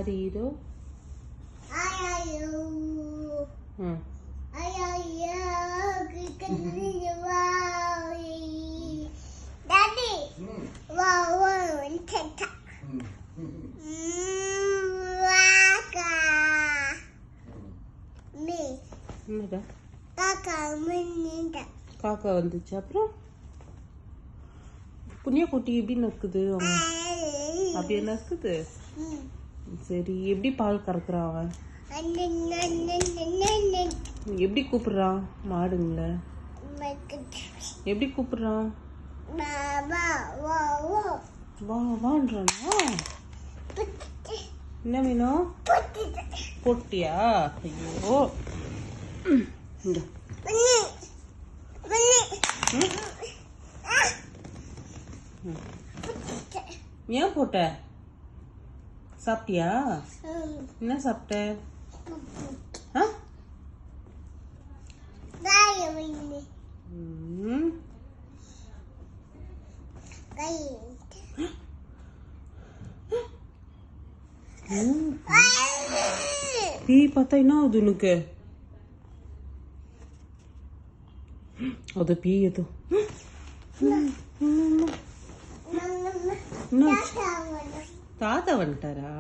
யாரு ஹீரோ? காக்கா வந்துச்சு. அப்புறம் புண்ணிய குட்டி எப்படி நக்குது? அப்படி என்ன நக்குது? சரி, எப்படி பால் கறக்குறான் அவன்? எப்படி கூப்பிடுறான் மாடுங்கள? எப்படி கூப்பிடுறான்? வா வான்றானா? என்ன வேணும்? பொட்டியா? ஐயோ, ஏன் போட்ட? சாப்பிட்டியா? என்ன சாப்பிட்ட? பார்த்தா என்ன ஆகுது உனக்கு? அது பீயது. தாத்தா வந்துட்டாரா?